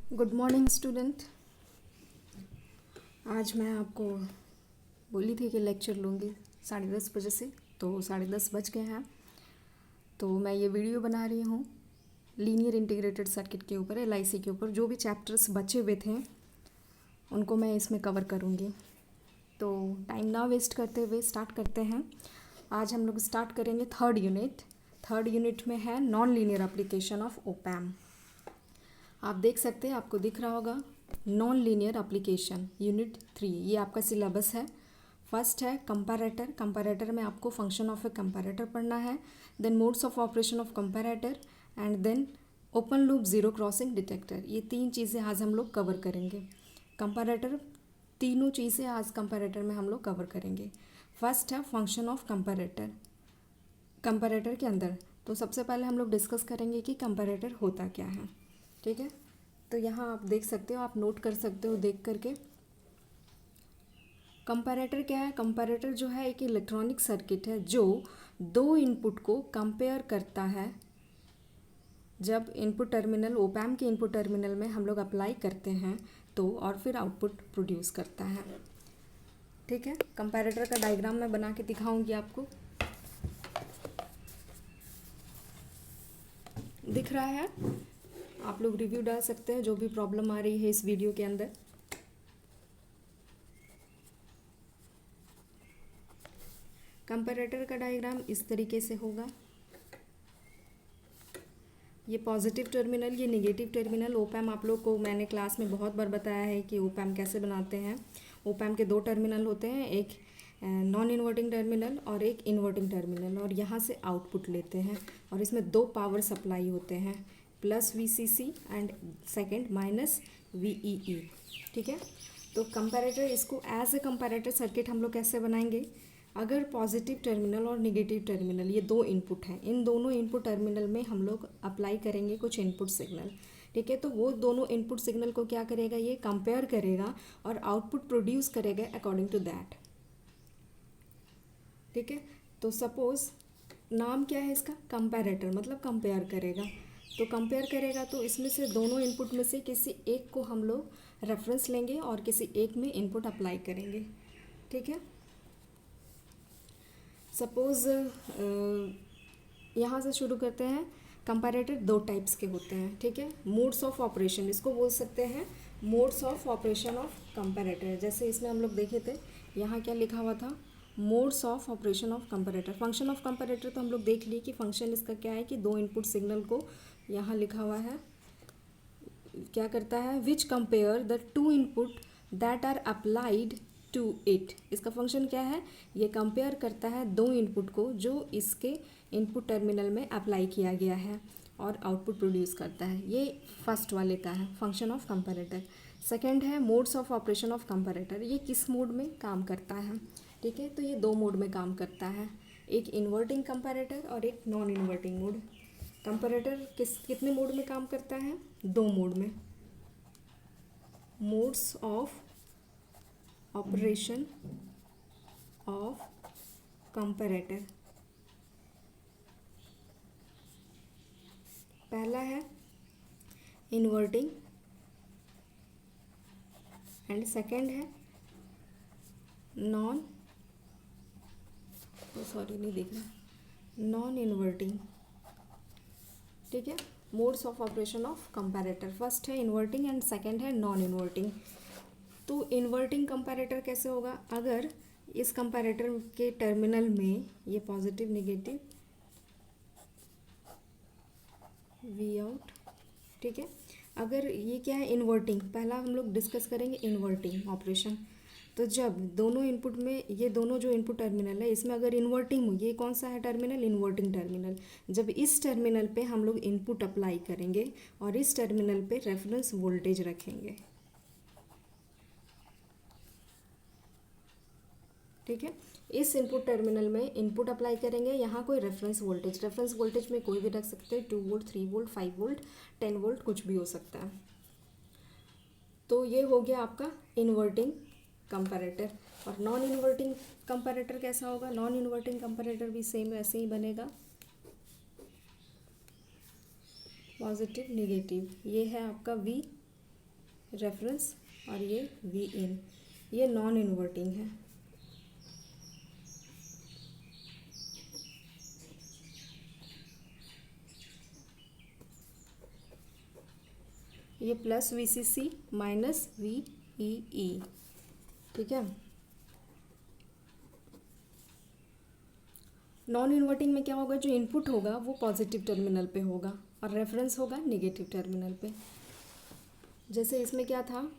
Good morning student. आज मैं आपको बोली थी कि लेक्चर लूँगी 10:30 बजे से, तो 10:30 बज गए हैं। तो मैं ये वीडियो बना रही हूँ लीनियर इंटीग्रेटेड सर्किट के ऊपर, LIC के ऊपर। जो भी चैप्टर्स बचे हुए थे उनको मैं इसमें कवर करूँगी। तो टाइम ना वेस्ट करते हुए स्टार्ट करते हैं। आज हम लोग स्टार्ट करेंगे थर्ड यूनिट में है नॉन लीनियर एप्लीकेशन ऑफ ओपैम। आप देख सकते हैं, आपको दिख रहा होगा नॉन लीनियर एप्लीकेशन यूनिट 3, ये आपका सिलेबस है। फर्स्ट है कंपैरेटर में आपको फंक्शन ऑफ ए कंपैरेटर पढ़ना है, then modes of operation of comparator and then open loop zero crossing detector. ये 3 चीज़ें आज हम लोग कवर करेंगे। कंपैरेटर, तीनों चीज़ें आज कंपैरेटर में हम लोग कवर करेंगे। फर्स्ट है फंक्शन ऑफ कंपैरेटर के अंदर। तो सबसे पहले हम लोग डिस्कस करेंगे कि कंपैरेटर होता क्या है। ठीक है, तो यहाँ आप देख सकते हो, आप नोट कर सकते हो देख करके। कंपैरेटर क्या है? कंपैरेटर जो है एक इलेक्ट्रॉनिक सर्किट है जो दो इनपुट को कंपेयर करता है। जब इनपुट टर्मिनल, ओपैम के इनपुट टर्मिनल में हम लोग अप्लाई करते हैं तो, और फिर आउटपुट प्रोड्यूस करता है। ठीक है, कंपैरेटर का डायग्राम मैं बना के दिखाऊंगी आपको। दिख रहा है? आप लोग रिव्यू डाल सकते हैं जो भी प्रॉब्लम आ रही है इस वीडियो के अंदर। कंपैरेटर का डायग्राम इस तरीके से होगा। ये पॉजिटिव टर्मिनल, ये नेगेटिव टर्मिनल। ओपैम आप लोग को मैंने क्लास में बहुत बार बताया है कि ओपैम कैसे बनाते हैं। ओपैम के 2 टर्मिनल होते हैं, एक नॉन इन्वर्टिंग टर्मिनल और एक इन्वर्टिंग टर्मिनल, और यहाँ से आउटपुट लेते हैं। और इसमें 2 पावर सप्लाई होते हैं, plus VCC and second minus VEE। ठीक है, तो कंपैरेटर, इसको एज ए कंपैरेटर सर्किट हम लोग कैसे बनाएंगे? अगर पॉजिटिव टर्मिनल और नेगेटिव टर्मिनल, ये 2 इनपुट हैं, इन दोनों इनपुट टर्मिनल में हम लोग अप्लाई करेंगे कुछ इनपुट सिग्नल। ठीक है, तो वो दोनों इनपुट सिग्नल को क्या करेगा? ये कंपेयर करेगा और आउटपुट प्रोड्यूस करेगा अकॉर्डिंग टू दैट। ठीक है, तो सपोज नाम क्या है इसका? कंपैरेटर, मतलब कंपेयर करेगा। तो कंपेयर करेगा तो इसमें से दोनों इनपुट में से किसी एक को हम लोग रेफरेंस लेंगे और किसी एक में इनपुट अप्लाई करेंगे। ठीक है, सपोज़ यहाँ से शुरू करते हैं। कंपैरेटर 2 टाइप्स के होते हैं। ठीक है, मोड्स ऑफ ऑपरेशन, इसको बोल सकते हैं modes of operation of comparator. जैसे इसमें हम लोग देखे थे, यहाँ क्या लिखा हुआ था? Modes of operation of comparator. Function of comparator तो हम लोग देख लिए कि फंक्शन इसका क्या है कि 2 इनपुट सिग्नल को, यहाँ लिखा हुआ है क्या करता है, which compare the 2 input that are applied to it. इसका फंक्शन क्या है? ये कंपेयर करता है 2 इनपुट को जो इसके इनपुट टर्मिनल में अप्लाई किया गया है और आउटपुट प्रोड्यूस करता है। ये फर्स्ट वाले का है फंक्शन ऑफ कंपैरेटर। सेकंड है modes of operation of comparator. ये किस मोड में काम करता है? ठीक है, तो ये 2 मोड में काम करता है, एक इन्वर्टिंग कंपैरेटर और एक नॉन इन्वर्टिंग मोड। कंपैरेटर कितने मोड में काम करता है? 2 मोड में। Modes of operation of comparator. पहला है इन्वर्टिंग एंड सेकंड है नॉन इन्वर्टिंग। ठीक है, modes of operation of comparator, first है इन्वर्टिंग एंड सेकंड है नॉन इन्वर्टिंग। तो इन्वर्टिंग कंपैरेटर कैसे होगा? अगर इस कंपैरेटर के टर्मिनल में ये पॉजिटिव नेगेटिव वी आउट। ठीक है, अगर ये क्या है? इन्वर्टिंग। पहला हम लोग डिस्कस करेंगे इन्वर्टिंग ऑपरेशन। तो जब दोनों इनपुट में, ये दोनों जो इनपुट टर्मिनल है इसमें अगर इन्वर्टिंग हो, ये कौन सा है टर्मिनल? Inverting terminal. जब इस टर्मिनल पे हम लोग इनपुट अप्लाई करेंगे और इस टर्मिनल पे रेफरेंस वोल्टेज रखेंगे। ठीक है, इस इनपुट टर्मिनल में इनपुट अप्लाई करेंगे, यहाँ कोई रेफरेंस वोल्टेज में कोई भी रख सकते हैं, 2 वोल्ट, 3 वोल्ट, 5 वोल्ट, 10 वोल्ट, कुछ भी हो सकता है। तो ये हो गया आपका इन्वर्टिंग कंपैरेटर। और नॉन इन्वर्टिंग कंपैरेटर कैसा होगा? नॉन इन्वर्टिंग कंपैरेटर भी सेम ऐसे ही बनेगा, पॉजिटिव नेगेटिव। ये है आपका V रेफरेंस और ये वी इन, ये नॉन इन्वर्टिंग है। ये plus V C C minus V E E, ठीक है। नॉन इन्वर्टिंग में क्या होगा, जो इनपुट होगा वो पॉजिटिव टर्मिनल पे होगा और रेफरेंस होगा नेगेटिव टर्मिनल पे। जैसे इसमें क्या था,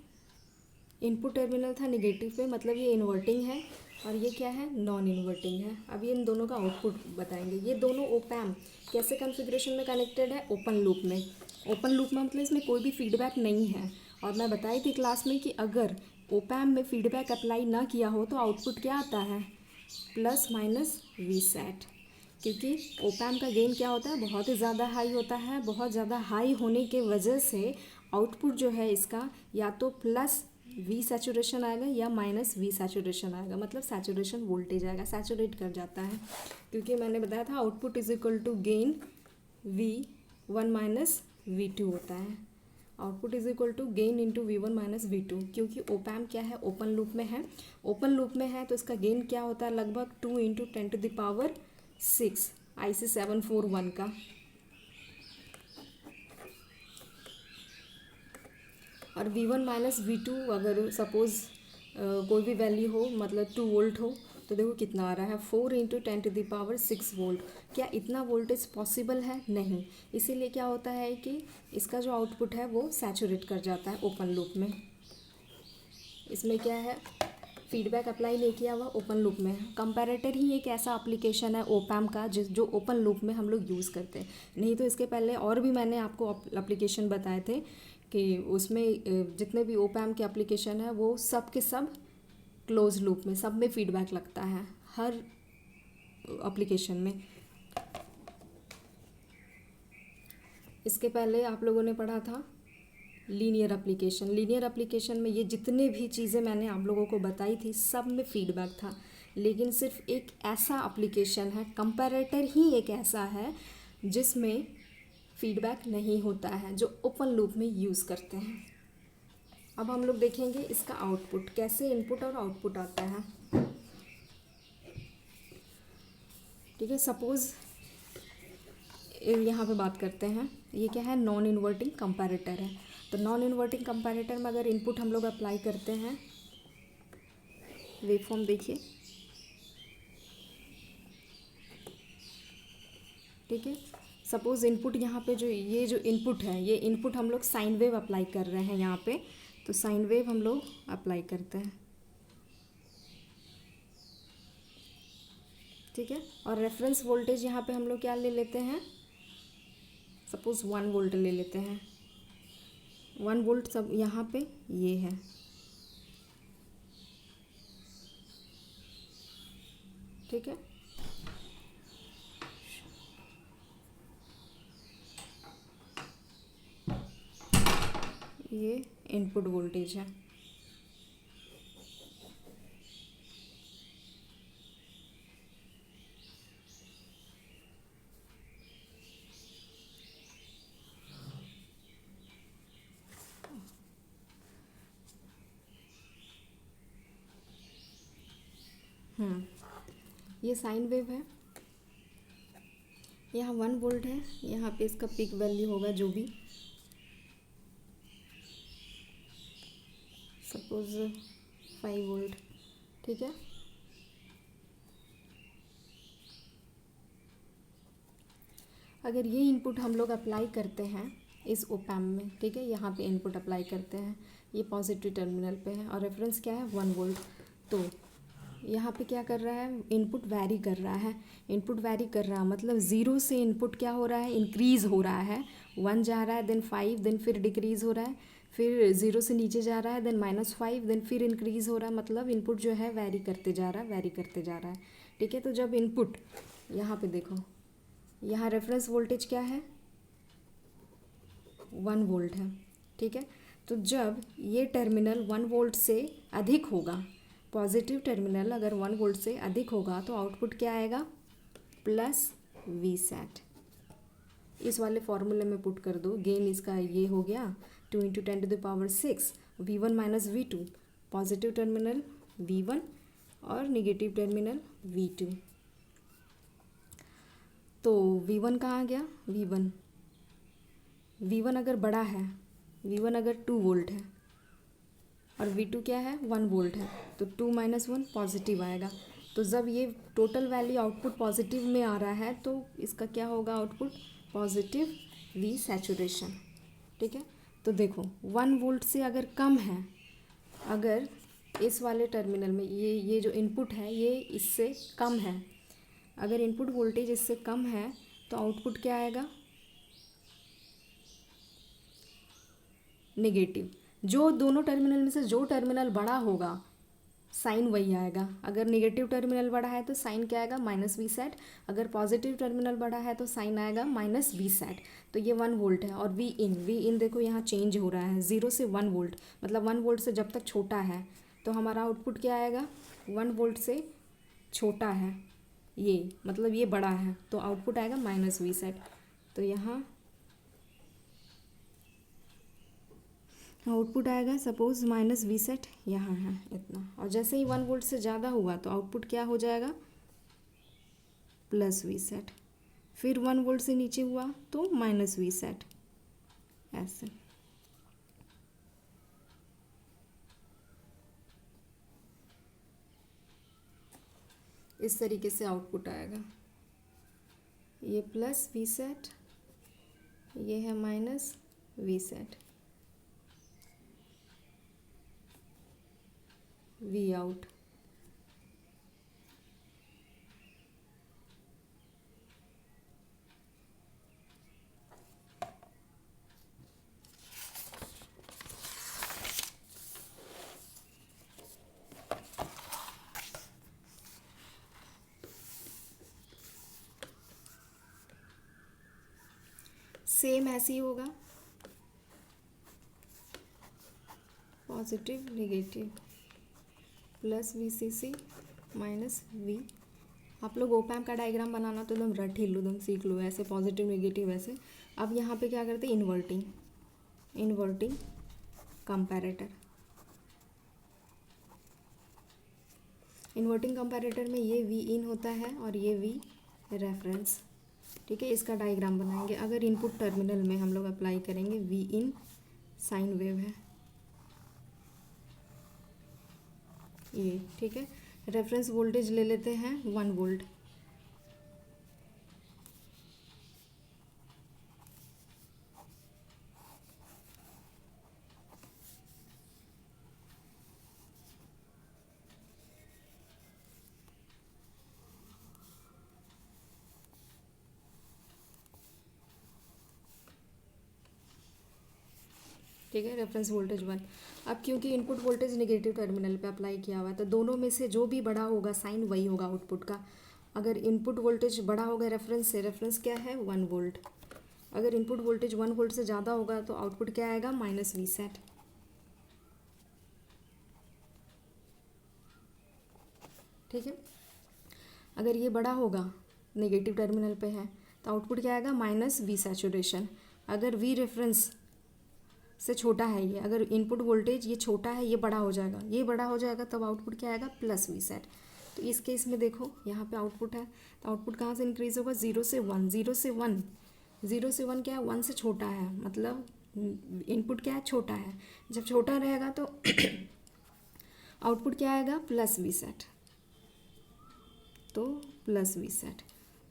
इनपुट टर्मिनल था नेगेटिव पे, मतलब ये इन्वर्टिंग है, और ये क्या है, नॉन इन्वर्टिंग है। अब ये इन दोनों का आउटपुट बताएंगे। ये दोनों ओप एम्प कैसे कॉन्फ़िगरेशन में कनेक्टेड है, ओपन लूप में। ओपन लूप में मतलब इसमें कोई भी फीडबैक नहीं है। और मैं बताई थी क्लास में कि अगर ओप एम्प में फीडबैक अप्लाई ना किया हो तो आउटपुट क्या आता है, प्लस माइनस वी सेट। क्योंकि ओप एम्प का गेन क्या होता है, बहुत ही ज़्यादा हाई होता है। बहुत ज़्यादा हाई होने के वजह से आउटपुट जो है इसका या तो प्लस वी सैचुरेशन आएगा या माइनस वी सैचुरेशन आएगा, मतलब सैचुरेशन वोल्टेज आएगा, सैचुरेट कर जाता है। क्योंकि मैंने बताया था output is equal to gain V one minus V two होता है। Output is equal to gain into V one minus V two. क्योंकि ओप एम्प क्या है, ओपन लूप में है। ओपन लूप में है तो इसका गेन क्या होता है, लगभग 2 इंटू 10⁶ IC 741 का। और V1 माइनस V2 अगर सपोज़ कोई भी वैल्यू हो, मतलब 2 वोल्ट हो, तो देखो कितना आ रहा है, 4 इंटू 10⁶ वोल्ट। क्या इतना वोल्टेज पॉसिबल है, नहीं। इसीलिए क्या होता है कि इसका जो आउटपुट है वो सैचुरेट कर जाता है ओपन लूप में। इसमें क्या है, फीडबैक अप्लाई नहीं किया हुआ, ओपन लूप में है। कंपैरेटर ही एक ऐसा एप्लीकेशन है ओप एम्प का जो ओपन लूप में हम लोग यूज़ करते हैं। नहीं तो इसके पहले और भी मैंने आपको एप्लीकेशन बताए थे कि उसमें जितने भी ओप एम्प के एप्लीकेशन है वो सब के सब क्लोज लूप में, सब में फीडबैक लगता है हर एप्लीकेशन में। इसके पहले आप लोगों ने पढ़ा था लीनियर एप्लीकेशन। लीनियर एप्लीकेशन में ये जितने भी चीज़ें मैंने आप लोगों को बताई थी सब में फीडबैक था। लेकिन सिर्फ एक ऐसा एप्लीकेशन है, कंपैरेटर ही एक ऐसा है जिसमें फीडबैक नहीं होता है, जो ओपन लूप में यूज़ करते हैं। अब हम लोग देखेंगे इसका आउटपुट, कैसे इनपुट और आउटपुट आता है। ठीक है, सपोज़ यहाँ पे बात करते हैं, ये क्या है, नॉन इन्वर्टिंग कंपैरेटर है। तो नॉन इन्वर्टिंग कंपैरेटर में अगर इनपुट हम लोग अप्लाई करते हैं, वेवफॉर्म देखिए, ठीक है। सपोज़ इनपुट यहाँ पे जो ये जो इनपुट है, ये इनपुट हम लोग साइन वेव अप्लाई कर रहे हैं यहाँ पे, तो साइन वेव हम लोग अप्लाई करते हैं, ठीक है। और रेफरेंस वोल्टेज यहाँ पे हम लोग क्या ले लेते हैं, सपोज़ 1 वोल्ट ले लेते हैं। 1 वोल्ट सब यहाँ पे ये है, ठीक है। ये इनपुट वोल्टेज है। ये साइन वेव है, यहाँ 1 वोल्ट है, यहाँ पे इसका पीक वैल्यू होगा जो भी, सपोज 5 वोल्ट, ठीक है। अगर ये इनपुट हम लोग अप्लाई करते हैं इस ओप एम्प में, ठीक है, यहाँ पे इनपुट अप्लाई करते हैं, ये पॉजिटिव टर्मिनल पे है और रेफरेंस क्या है 1 वोल्ट, तो यहाँ पे क्या कर रहा है, इनपुट वैरी कर रहा है। इनपुट वैरी कर रहा है मतलब 0 से इनपुट क्या हो रहा है, इंक्रीज़ हो रहा है। 1 जा रहा है, देन 5, देन फिर डिक्रीज़ हो रहा है, फिर 0 से नीचे जा रहा है, देन -5, देन फिर इंक्रीज़ हो रहा है। मतलब इनपुट जो है वैरी करते जा रहा है, वैरी करते जा रहा है, ठीक है। तो जब इनपुट, यहाँ पे देखो, यहाँ रेफरेंस वोल्टेज क्या है, 1 वोल्ट है, ठीक है। तो जब ये टर्मिनल 1 वोल्ट से अधिक होगा, पॉजिटिव टर्मिनल अगर 1 वोल्ट से अधिक होगा तो आउटपुट क्या आएगा, प्लस वी सेट, इस वाले फॉर्मूले में पुट कर दो, गेन इसका ये हो गया 2 × 10⁻⁶, V1 minus V2, positive terminal V1 और निगेटिव टर्मिनल V2। तो V1 कहाँ गया, V1 अगर बड़ा है, V1 अगर 2 वोल्ट है और V2 क्या है 1 वोल्ट है, तो 2 - 1 पॉजिटिव आएगा। तो जब ये टोटल वैल्यू आउटपुट पॉजिटिव में आ रहा है तो इसका क्या होगा आउटपुट, पॉजिटिव V सैचुरेशन। ठीक है, तो देखो 1 वोल्ट से अगर कम है, अगर इस वाले टर्मिनल में ये जो इनपुट है ये इससे कम है, अगर इनपुट वोल्टेज इससे कम है तो आउटपुट क्या आएगा, नेगेटिव। जो दोनों टर्मिनल में से जो टर्मिनल बड़ा होगा साइन वही आएगा। अगर नेगेटिव टर्मिनल बड़ा है तो साइन क्या आएगा, -V सैट। अगर पॉजिटिव टर्मिनल बड़ा है तो साइन आएगा -V सैट। तो ये 1 वोल्ट है। और वी इन देखो यहाँ चेंज हो रहा है 0 से 1 वोल्ट, मतलब 1 वोल्ट से जब तक छोटा है तो हमारा आउटपुट क्या आएगा, 1 वोल्ट से छोटा है ये, मतलब ये बड़ा है तो आउटपुट आएगा -V सैट। तो यहाँ आउटपुट आएगा सपोज -V सेट, यहाँ है इतना, और जैसे ही 1 वोल्ट से ज़्यादा हुआ तो आउटपुट क्या हो जाएगा, +V सेट। फिर 1 वोल्ट से नीचे हुआ तो -V सेट, ऐसे। इस तरीके से आउटपुट आएगा। ये +V सेट, ये है -V set, V out. Same ऐसे ही होगा, पॉजिटिव नेगेटिव +VCC -V। आप लोग ओपैम्प का डायग्राम बनाना तो एकदम रट ही लो, एकदम सीख लो, ऐसे पॉजिटिव नेगेटिव ऐसे। अब यहाँ पे क्या करते हैं, इन्वर्टिंग कंपैरेटर। इन्वर्टिंग कंपैरेटर में ये V इन होता है और ये V रेफरेंस। ठीक है, इसका डायग्राम बनाएंगे। अगर इनपुट टर्मिनल में हम लोग अप्लाई करेंगे, V इन साइन वेव है ये। ठीक है, रेफरेंस वोल्टेज ले लेते हैं 1 वोल्ट। ठीक है, रेफरेंस वोल्टेज 1। अब क्योंकि इनपुट वोल्टेज नेगेटिव टर्मिनल पे अप्लाई किया हुआ है तो दोनों में से जो भी बड़ा होगा साइन वही होगा आउटपुट का। अगर इनपुट वोल्टेज बड़ा होगा रेफरेंस से, रेफरेंस क्या है 1 वोल्ट, अगर इनपुट वोल्टेज 1 वोल्ट से ज़्यादा होगा तो आउटपुट क्या आएगा, -V सेट। ठीक है, अगर ये बड़ा होगा नेगेटिव टर्मिनल पे है तो आउटपुट क्या आएगा, -V सैचुरेशन। अगर V रेफरेंस से छोटा है ये, अगर इनपुट वोल्टेज ये छोटा है, ये बड़ा हो जाएगा, ये बड़ा हो जाएगा, तब आउटपुट क्या आएगा, +V सेट। तो इस केस में देखो यहाँ पे आउटपुट है तो आउटपुट कहाँ से इंक्रीज होगा, 0 से 1, 0 से 1, 0 से 1 क्या है, 1 से छोटा है, मतलब इनपुट क्या है, छोटा है। जब छोटा रहेगा तो आउटपुट क्या आएगा, +V सेट, तो +V सेट।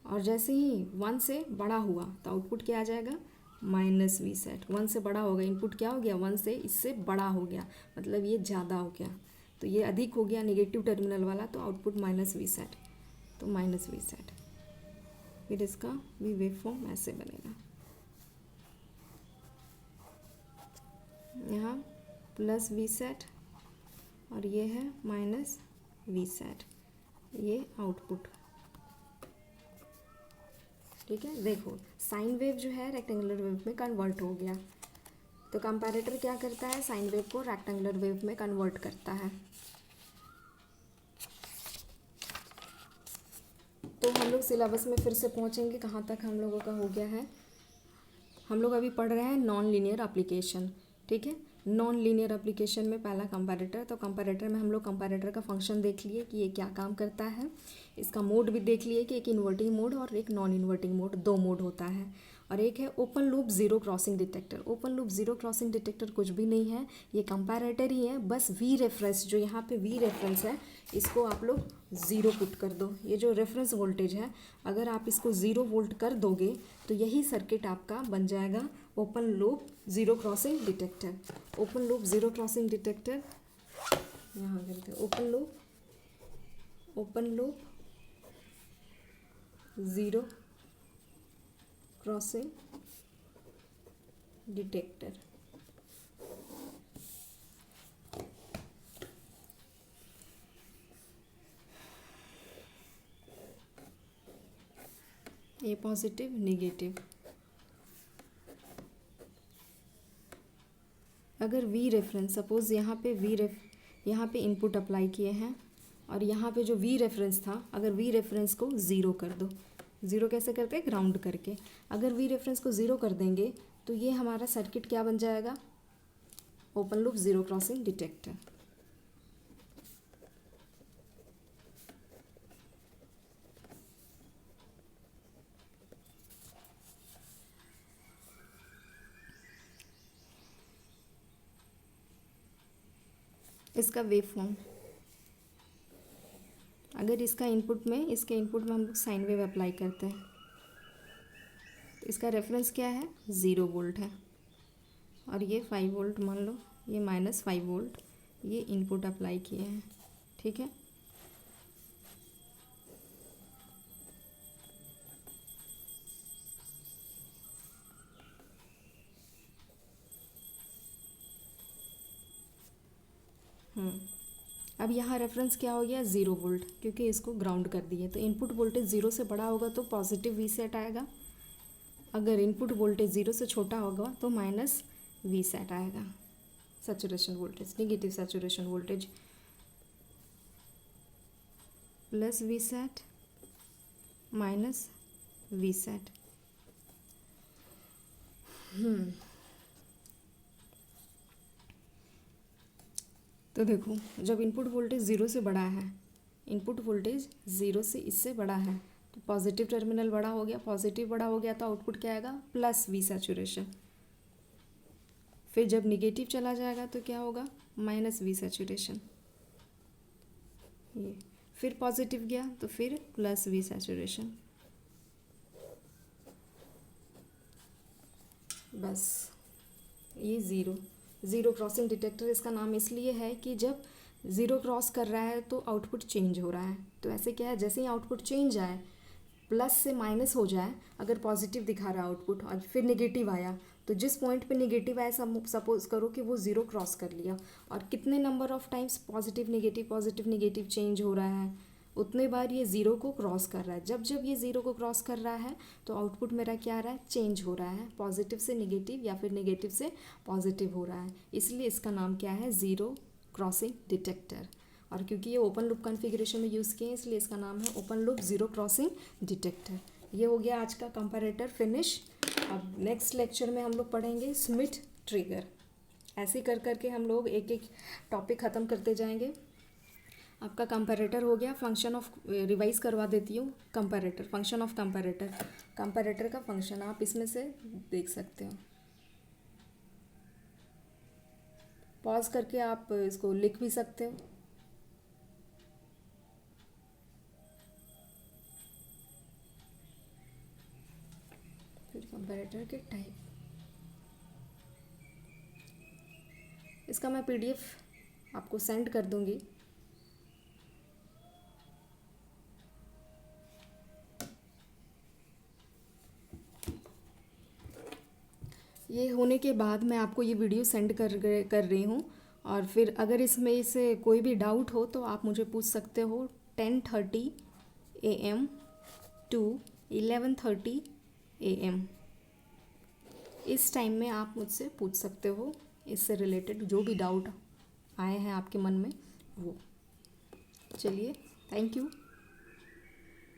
और जैसे ही 1 से बड़ा हुआ तो आउटपुट क्या आ जाएगा, -V सेट। 1 से बड़ा होगा, इनपुट क्या हो गया, 1 से इससे बड़ा हो गया, मतलब ये ज़्यादा हो गया, तो ये अधिक हो गया नेगेटिव टर्मिनल वाला, तो आउटपुट -V सेट, तो -V सेट। फिर इसका भी वेव फॉर्म ऐसे बनेगा, यहाँ +V सेट और ये है -V सेट, ये आउटपुट। ठीक है, देखो साइन वेव जो है रेक्टेंगुलर वेव में कन्वर्ट हो गया। तो कंपैरेटर क्या करता है, साइन वेव को रेक्टेंगुलर वेव में कन्वर्ट करता है। तो हम लोग सिलेबस में फिर से पहुंचेंगे, कहाँ तक हम लोगों का हो गया है, हम लोग अभी पढ़ रहे हैं नॉन लीनियर एप्लीकेशन, ठीक है। नॉन लीनियर एप्लीकेशन में पहला कंपैरेटर, तो कंपैरेटर में हम लोग कंपैरेटर का फंक्शन देख लिए कि ये क्या काम करता है। इसका मोड भी देख लिए कि एक इन्वर्टिंग मोड और एक नॉन इन्वर्टिंग मोड, दो मोड होता है। और एक है open loop zero crossing detector. Open loop zero crossing detector कुछ भी नहीं है, ये कंपैरेटर ही है, बस वी रेफरेंस, जो यहाँ पे वी रेफरेंस है इसको आप लोग ज़ीरो पुट कर दो। ये जो रेफरेंस वोल्टेज है अगर आप इसको 0 वोल्ट कर दोगे तो यही सर्किट आपका बन जाएगा open loop zero crossing detector. Open loop zero crossing detector यहाँ करते हैं, open loop zero crossing detector. ये पॉजिटिव नेगेटिव, अगर वी रेफरेंस सपोज यहाँ पे इनपुट अप्लाई किए हैं और यहाँ पे जो वी रेफरेंस था, अगर वी रेफरेंस को ज़ीरो कर दो। ज़ीरो कैसे करते हैं? ग्राउंड करके। अगर वी रेफरेंस को ज़ीरो कर देंगे तो ये हमारा सर्किट क्या बन जाएगा? Open loop zero crossing detector. इसका वेव फॉर्म, अगर इसके इनपुट में हम लोग साइन वेव अप्लाई करते हैं तो इसका रेफरेंस क्या है? 0 वोल्ट है और ये 5 वोल्ट, मान लो ये -5 वोल्ट ये इनपुट अप्लाई किए हैं, ठीक है। अब यहाँ रेफरेंस क्या हो गया? 0 वोल्ट, क्योंकि इसको ग्राउंड कर दिए। तो इनपुट वोल्टेज 0 से बड़ा होगा तो पॉजिटिव वी सेट आएगा, अगर इनपुट वोल्टेज 0 से छोटा होगा तो माइनस वी सेट आएगा। Saturation voltage, negative saturation voltage plus V sat minus V sat. तो देखो, जब इनपुट वोल्टेज 0 से बड़ा है, इनपुट वोल्टेज 0 से इससे बड़ा है तो पॉजिटिव टर्मिनल बड़ा हो गया, पॉजिटिव बड़ा हो गया तो आउटपुट क्या आएगा? Plus V saturation. फिर जब निगेटिव चला जाएगा तो क्या होगा? Minus V saturation. ये फिर पॉजिटिव गया तो फिर प्लस वी सैचुरेशन। बस ये ज़ीरो क्रॉसिंग डिटेक्टर इसका नाम इसलिए है कि जब ज़ीरो क्रॉस कर रहा है तो आउटपुट चेंज हो रहा है। तो ऐसे क्या है, जैसे ही आउटपुट चेंज आए, प्लस से माइनस हो जाए, अगर पॉजिटिव दिखा रहा है आउटपुट और फिर नेगेटिव आया, तो जिस पॉइंट पे नेगेटिव आया सपोज करो कि वो ज़ीरो क्रॉस कर लिया, और कितने number of times positive negative change हो रहा है, उतने बार ये ज़ीरो को क्रॉस कर रहा है। जब जब ये ज़ीरो को क्रॉस कर रहा है तो आउटपुट मेरा क्या आ रहा है? चेंज हो रहा है, पॉजिटिव से नेगेटिव या फिर नेगेटिव से पॉजिटिव हो रहा है। इसलिए इसका नाम क्या है? Zero crossing detector. और क्योंकि ये ओपन लूप कॉन्फ़िगरेशन में यूज़ किए हैं इसलिए इसका नाम है open loop zero crossing detector. ये हो गया आज का कंपैरेटर फिनिश। अब नेक्स्ट लेक्चर में हम लोग पढ़ेंगे स्मिथ ट्रिगर। ऐसे कर करके हम लोग एक एक टॉपिक ख़त्म करते जाएंगे। आपका कंपैरेटर हो गया। फंक्शन ऑफ रिवाइज करवा देती हूँ। कंपैरेटर, फंक्शन ऑफ कंपैरेटर का फंक्शन आप इसमें से देख सकते हो। पॉज करके आप इसको लिख भी सकते हो। फिर कंपैरेटर के टाइप, इसका मैं PDF आपको सेंड कर दूंगी। ये होने के बाद मैं आपको ये वीडियो सेंड कर रही हूँ। और फिर अगर इसमें से कोई भी डाउट हो तो आप मुझे पूछ सकते हो 10:30 AM to 11:30 AM, इस टाइम में आप मुझसे पूछ सकते हो इससे रिलेटेड जो भी डाउट आए हैं आपके मन में वो। चलिए, थैंक यू।